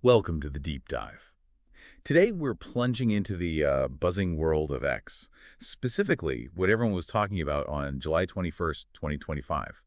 Welcome to the deep dive. Today, we're plunging into the buzzing world of X, specifically what everyone was talking about on July 21st, 2025.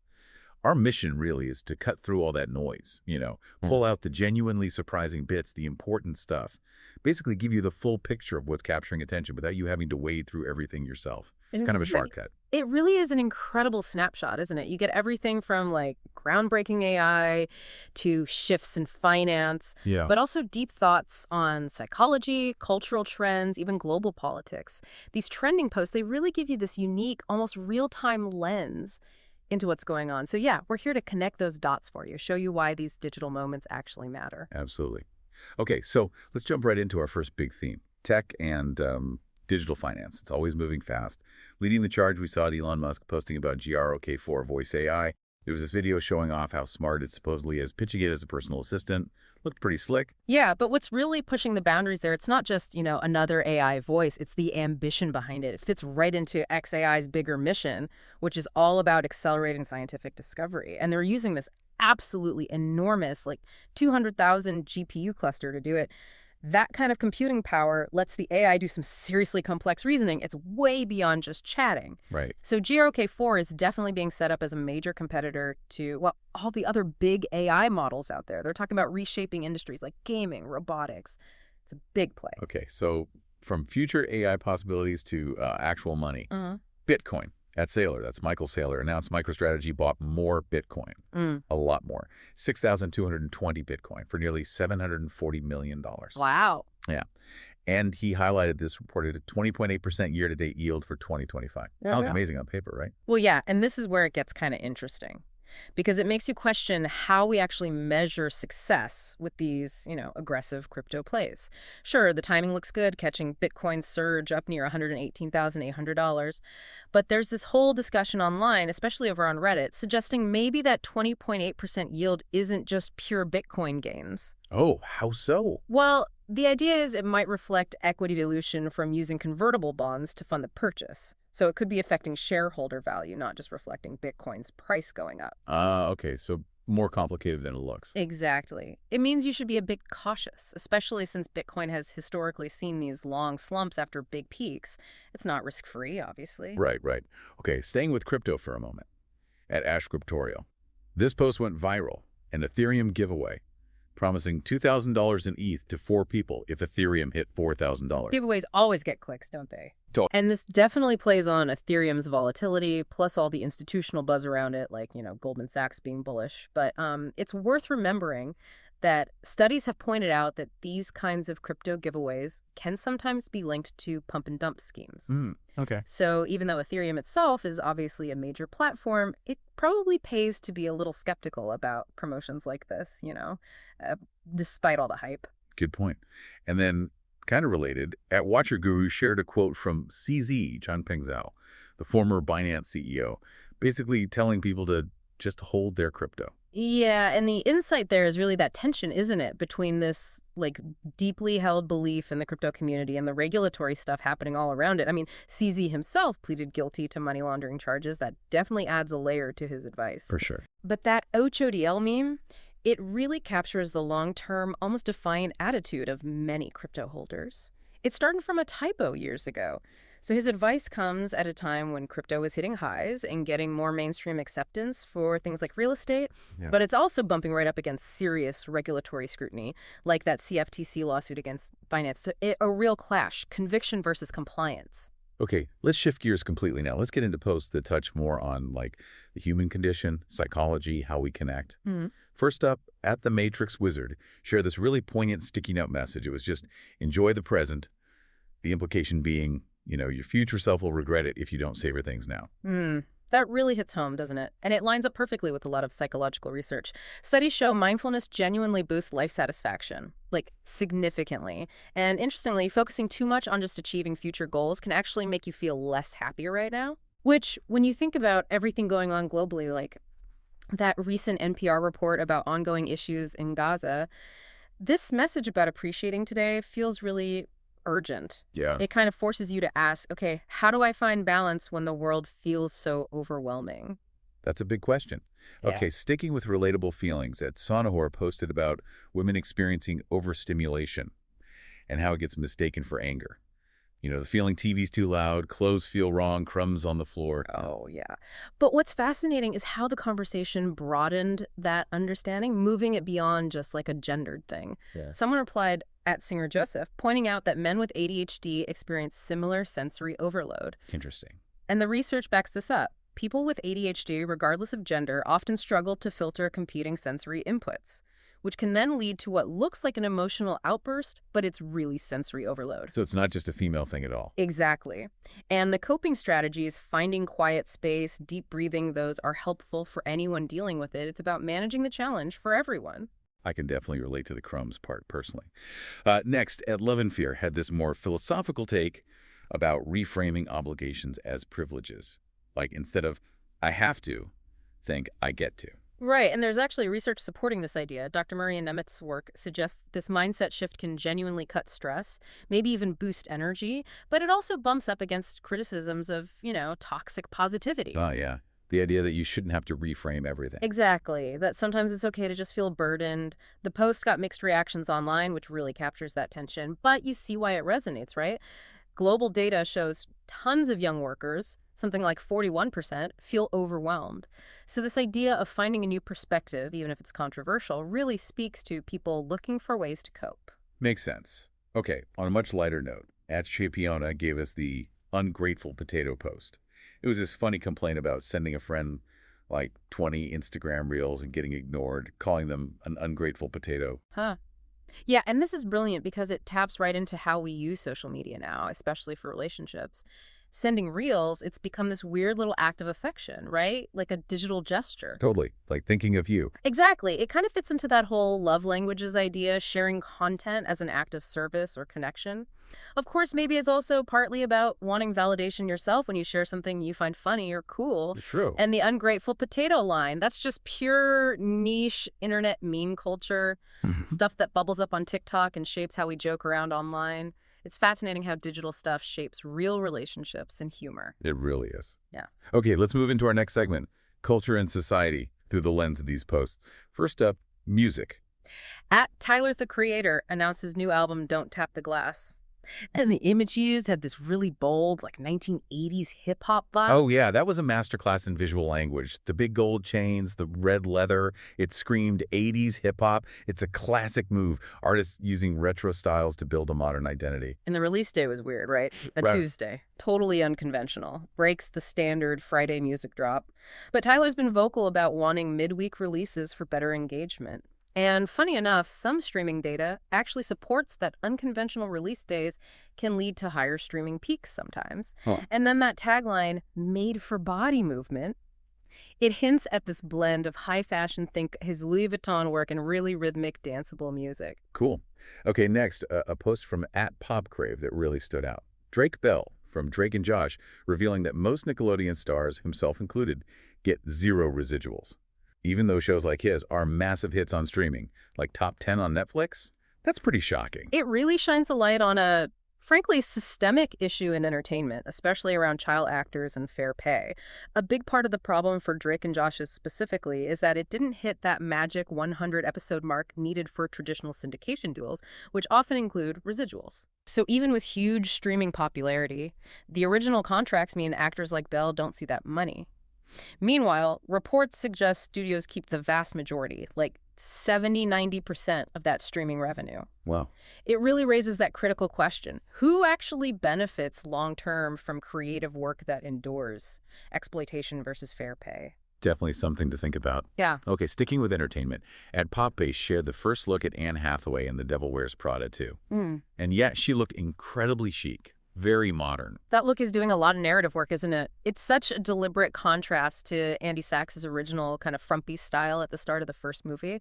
Our mission really is to cut through all that noise, Hmm. pull out the genuinely surprising bits, the important stuff, basically give you the full picture of what's capturing attention without you having to wade through everything yourself. It's kind of a Right. shortcut. It really is an incredible snapshot, isn't it? You get everything from like groundbreaking AI to shifts in finance, Yeah. but also deep thoughts on psychology, cultural trends, even global politics. These trending posts, they really give you this unique, almost real-time lens into what's going on. So yeah, we're here to connect those dots for you, show you why these digital moments actually matter. Absolutely. Okay, so let's jump right into our first big theme, tech and digital finance. It's always moving fast. Leading the charge, we saw Elon Musk posting about GROK4 Voice AI. There was this video showing off how smart it supposedly is, pitching it as a personal assistant. Looked pretty slick. Yeah, but what's really pushing the boundaries there, it's not just, another AI voice, it's the ambition behind it. It fits right into XAI's bigger mission, which is all about accelerating scientific discovery. And they're using this absolutely enormous, like 200,000 GPU cluster to do it. That kind of computing power lets the AI do some seriously complex reasoning. It's way beyond just chatting. Right. So GRK4 is definitely being set up as a major competitor to, well, all the other big AI models out there. They're talking about reshaping industries like gaming, robotics. It's a big play. Okay, so from future AI possibilities to actual money, Uh-huh. Bitcoin at Saylor, that's Michael Saylor, announced MicroStrategy bought more Bitcoin, Mm. a lot more, 6,220 Bitcoin for nearly $740 million. Wow. Yeah. And he highlighted this reported a 20.8% year-to-date yield for 2025. Yeah, Sounds yeah. amazing on paper, right? Well, yeah, and this is where it gets kind of interesting because it makes you question how we actually measure success with these, aggressive crypto plays. Sure, the timing looks good, catching Bitcoin's surge up near $118,800, but there's this whole discussion online, especially over on Reddit, suggesting maybe that 20.8% yield isn't just pure Bitcoin gains. Oh, how so? Well, the idea is it might reflect equity dilution from using convertible bonds to fund the purchase. So it could be affecting shareholder value, not just reflecting Bitcoin's price going up. Okay, so more complicated than it looks. Exactly. It means you should be a bit cautious, especially since Bitcoin has historically seen these long slumps after big peaks. It's not risk-free, obviously. Right, right. Okay, staying with crypto for a moment. At Ash Cryptorial, this post went viral, an Ethereum giveaway, promising $2,000 in ETH to 4 people if Ethereum hit $4,000. Giveaways always get clicks, don't they? To- And this definitely plays on Ethereum's volatility, plus all the institutional buzz around it, like, Goldman Sachs being bullish. But it's worth remembering that studies have pointed out that these kinds of crypto giveaways can sometimes be linked to pump and dump schemes. Okay. So even though Ethereum itself is obviously a major platform, it probably pays to be a little skeptical about promotions like this, uh, despite all the hype. Good point. And then, kind of related, at Watcher Guru shared a quote from CZ, Changpeng Zhao, the former Binance CEO, basically telling people to just hold their crypto. Yeah, and the insight there is really that tension, isn't it, between this like deeply held belief in the crypto community and the regulatory stuff happening all around it. I mean, CZ himself pleaded guilty to money laundering charges. That definitely adds a layer to his advice. For sure. But that OCHODL meme, it really captures the long-term, almost defiant attitude of many crypto holders. It started from a typo years ago. So his advice comes at a time when crypto is hitting highs and getting more mainstream acceptance for things like real estate, Yeah. but it's also bumping right up against serious regulatory scrutiny, like that CFTC lawsuit against Binance. So a real clash, conviction versus compliance. Okay, let's shift gears completely now. Let's get into posts that touch more on like the human condition, psychology, how we connect. First up, at the Matrix Wizard, shared this really poignant sticky note message. It was just enjoy the present. The implication being, your future self will regret it if you don't savor things now. That really hits home, doesn't it? And it lines up perfectly with a lot of psychological research. Studies show mindfulness genuinely boosts life satisfaction, like significantly. And interestingly, focusing too much on just achieving future goals can actually make you feel less happy right now. Which, when you think about everything going on globally, like that recent NPR report about ongoing issues in Gaza, this message about appreciating today feels really urgent. Yeah. It kind of forces you to ask, okay, how do I find balance when the world feels so overwhelming? That's a big question. Yeah. Okay, sticking with relatable feelings, at Sonahor posted about women experiencing overstimulation and how it gets mistaken for anger. The feeling TV's too loud, clothes feel wrong, crumbs on the floor. Oh, yeah. But what's fascinating is how the conversation broadened that understanding, moving it beyond just like a gendered thing. Yeah. Someone replied at Singer Joseph, pointing out that men with ADHD experience similar sensory overload. Interesting. And the research backs this up. People with ADHD, regardless of gender, often struggle to filter competing sensory inputs, which can then lead to what looks like an emotional outburst, but it's really sensory overload. So it's not just a female thing at all. Exactly. And the coping strategies, finding quiet space, deep breathing, those are helpful for anyone dealing with it. It's about managing the challenge for everyone. I can definitely relate to the crumbs part personally. Next, Ed Love and Fear had this more philosophical take about reframing obligations as privileges. Like instead of, I have to, think I get to. Right, and there's actually research supporting this idea. Dr. Murray and Nemeth's work suggests this mindset shift can genuinely cut stress, maybe even boost energy, but it also bumps up against criticisms of, toxic positivity. Oh, yeah. The idea that you shouldn't have to reframe everything. Exactly, that sometimes it's okay to just feel burdened. The post got mixed reactions online, which really captures that tension, but you see why it resonates, right? Global data shows tons of young workers, something like 41%, feel overwhelmed. So this idea of finding a new perspective, even if it's controversial, really speaks to people looking for ways to cope. Makes sense. Okay, on a much lighter note, at Chapiona gave us the ungrateful potato post. It was this funny complaint about sending a friend like 20 Instagram reels and getting ignored, calling them an ungrateful potato. Huh. Yeah, and this is brilliant because it taps right into how we use social media now, especially for relationships. Sending reels, it's become this weird little act of affection, right? Like a digital gesture. Totally, like thinking of you. Exactly. It kind of fits into that whole love languages idea, sharing content as an act of service or connection. Of course, maybe it's also partly about wanting validation yourself when you share something you find funny or cool. True. And the ungrateful potato line, that's just pure niche internet meme culture, stuff that bubbles up on TikTok and shapes how we joke around online. It's fascinating how digital stuff shapes real relationships and humor. It really is. Yeah. Okay, let's move into our next segment, culture and society through the lens of these posts. First up, music. At Tyler, the Creator, announced his new album, Don't Tap the Glass. And the image used had this really bold, like 1980s hip-hop vibe. Oh, yeah, that was a masterclass in visual language. The big gold chains, the red leather, it screamed 80s hip-hop. It's a classic move. Artists using retro styles to build a modern identity. And the release day was weird, right? Right. Tuesday. Totally unconventional. Breaks the standard Friday music drop. But Tyler's been vocal about wanting midweek releases for better engagement. And funny enough, some streaming data actually supports that unconventional release days can lead to higher streaming peaks sometimes. Huh. And then that tagline, made for body movement, it hints at this blend of high fashion, think his Louis Vuitton work, and really rhythmic, danceable music. Cool. Okay, next, a post from @PopCrave that really stood out. Drake Bell from Drake and Josh revealing that most Nickelodeon stars, himself included, get 0 residuals. Even though shows like his are massive hits on streaming, like top 10 on Netflix, that's pretty shocking. It really shines a light on a, frankly, systemic issue in entertainment, especially around child actors and fair pay. A big part of the problem for Drake and Josh's specifically is that it didn't hit that magic 100-episode mark needed for traditional syndication deals, which often include residuals. So even with huge streaming popularity, the original contracts mean actors like Bell don't see that money. Meanwhile, reports suggest studios keep the vast majority, like 70–90% of that streaming revenue. Wow. It really raises that critical question. Who actually benefits long-term from creative work that endures? Exploitation versus fair pay. Definitely something to think about. Yeah. Okay, sticking with entertainment, @PopBase shared the first look at Anne Hathaway in The Devil Wears Prada 2. And yet she looked incredibly chic. Very modern. That look is doing a lot of narrative work, isn't it? It's such a deliberate contrast to Andy Sachs' original kind of frumpy style at the start of the first movie.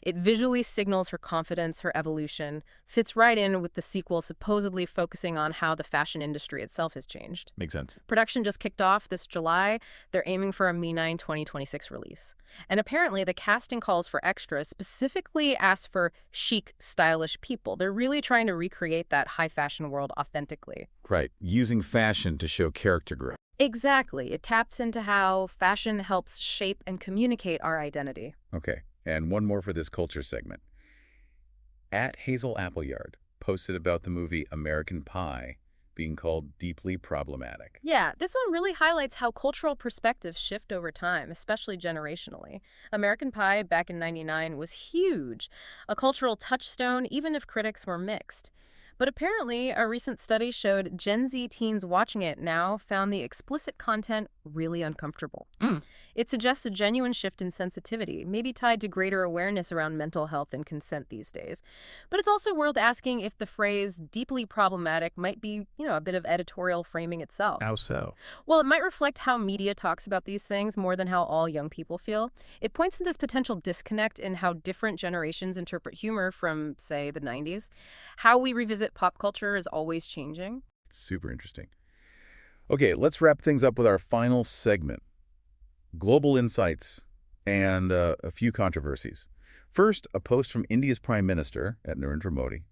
It visually signals her confidence, her evolution, fits right in with the sequel supposedly focusing on how the fashion industry itself has changed. Makes sense. Production just kicked off this July. They're aiming for a May 9, 2026 release. And apparently the casting calls for extras specifically ask for chic, stylish people. They're really trying to recreate that high fashion world authentically. Right. Using fashion to show character growth. Exactly. It taps into how fashion helps shape and communicate our identity. Okay, and one more for this culture segment. At Hazel Appleyard posted about the movie American Pie being called deeply problematic. Yeah, this one really highlights how cultural perspectives shift over time, especially generationally. American Pie back in '99 was huge, a cultural touchstone, even if critics were mixed. But apparently, a recent study showed Gen Z teens watching it now found the explicit content really uncomfortable. Mm. It suggests a genuine shift in sensitivity, maybe tied to greater awareness around mental health and consent these days. But it's also worth asking if the phrase deeply problematic might be, a bit of editorial framing itself. How so? Well, it might reflect how media talks about these things more than how all young people feel. It points to this potential disconnect in how different generations interpret humor from, say, the 90s. How we revisit pop culture is always changing. Super interesting. Okay, let's wrap things up with our final segment. Global insights and a few controversies. First, a post from India's Prime Minister, at Narendra Modi.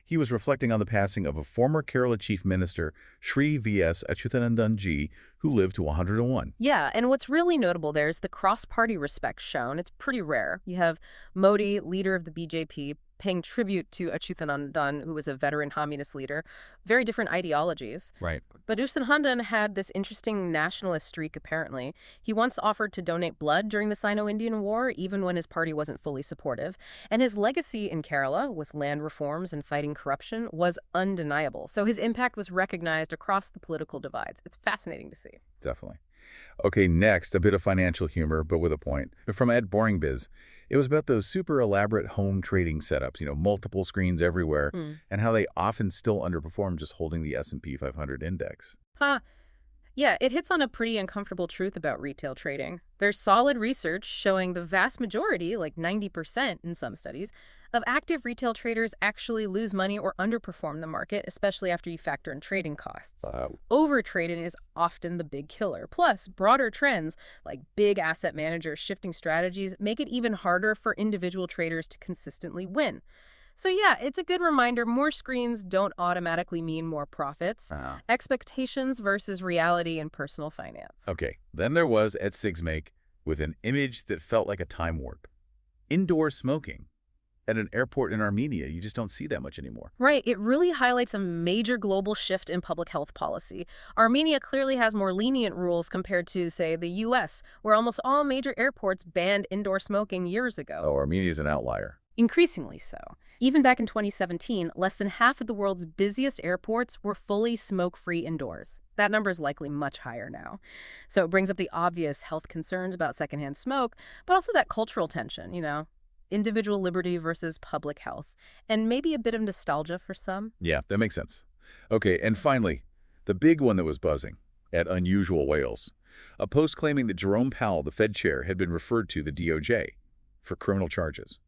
He was reflecting on the passing of a former Kerala Chief Minister, Shri V.S. Achyutanandan Ji, who lived to 101. Yeah, and what's really notable there is the cross-party respect shown. It's pretty rare. You have Modi, leader of the BJP, paying tribute to Achyutanandan, who was a veteran communist leader. Very different ideologies. Right. But Achyutanandan had this interesting nationalist streak, apparently. He once offered to donate blood during the Sino-Indian War, even when his party wasn't fully supportive. And his legacy in Kerala, with land reforms and fighting corruption, was undeniable. So his impact was recognized across the political divides. It's fascinating to see. Definitely. Okay, next, a bit of financial humor, but with a point. From Ed BoringBiz. It was about those super elaborate home trading setups, multiple screens everywhere, and how they often still underperform just holding the S&P 500 index. Huh. Yeah, it hits on a pretty uncomfortable truth about retail trading. There's solid research showing the vast majority, like 90% in some studies, of active retail traders actually lose money or underperform the market, especially after you factor in trading costs. Overtrading is often the big killer. Plus, broader trends like big asset managers shifting strategies make it even harder for individual traders to consistently win. So yeah, it's a good reminder more screens don't automatically mean more profits. Expectations versus reality in personal finance. Okay, then there was Ed Sigsmake with an image that felt like a time warp. Indoor smoking. At an airport in Armenia, you just don't see that much anymore. Right. It really highlights a major global shift in public health policy. Armenia clearly has more lenient rules compared to, say, the U.S., where almost all major airports banned indoor smoking years ago. Oh, Armenia is an outlier. Increasingly so. Even back in 2017, less than half of the world's busiest airports were fully smoke-free indoors. That number is likely much higher now. So it brings up the obvious health concerns about secondhand smoke, but also that cultural tension, individual liberty versus public health, and maybe a bit of nostalgia for some. Yeah, that makes sense. Okay, and finally, the big one that was buzzing, at Unusual Whales. A post claiming that Jerome Powell, the Fed chair, had been referred to the DOJ for criminal charges.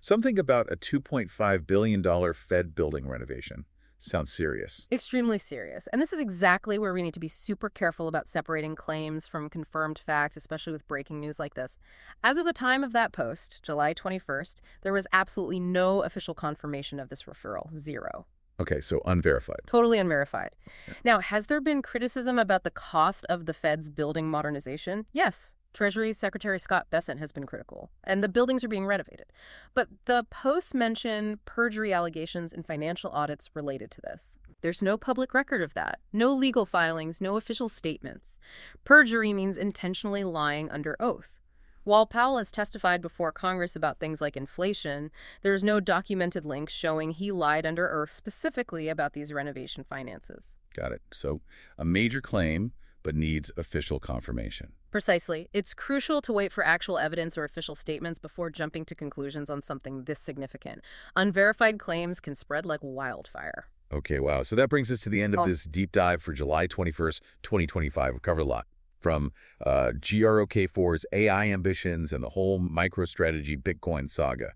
Something about a $2.5 billion Fed building renovation. Sounds serious. Extremely serious. And this is exactly where we need to be super careful about separating claims from confirmed facts, especially with breaking news like this. As of the time of that post, July 21st, there was absolutely no official confirmation of this referral. Zero. Okay, so unverified. Totally unverified. Yeah. Now, has there been criticism about the cost of the Fed's building modernization? Yes. Treasury Secretary Scott Bessent has been critical, and the buildings are being renovated. But the posts mention perjury allegations and financial audits related to this. There's no public record of that. No legal filings, no official statements. Perjury means intentionally lying under oath. While Powell has testified before Congress about things like inflation, there's no documented link showing he lied under oath specifically about these renovation finances. Got it. So a major claim, but needs official confirmation. Precisely. It's crucial to wait for actual evidence or official statements before jumping to conclusions on something this significant. Unverified claims can spread like wildfire. Okay, wow. So that brings us to the end of this deep dive for July 21st, 2025. We've covered a lot. From GROK4's AI ambitions and the whole MicroStrategy Bitcoin saga.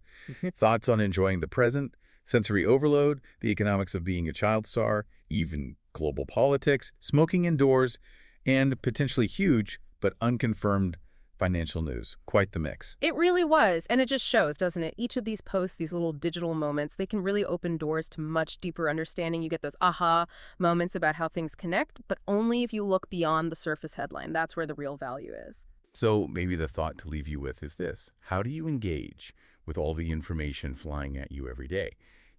Thoughts on enjoying the present, sensory overload, the economics of being a child star, even global politics, smoking indoors, and potentially huge but unconfirmed Financial news. Quite the mix. It really was, and it just shows, doesn't it? Each of these posts, these little digital moments, they can really open doors to much deeper understanding. You get those aha moments about how things connect, but only if you look beyond the surface headline. That's where the real value is. So maybe the thought to leave you with is this. How do you engage with all the information flying at you every day?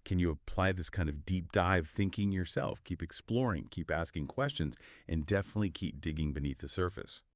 Can you apply this kind of deep dive thinking yourself? Keep exploring, keep asking questions, and definitely keep digging beneath the surface.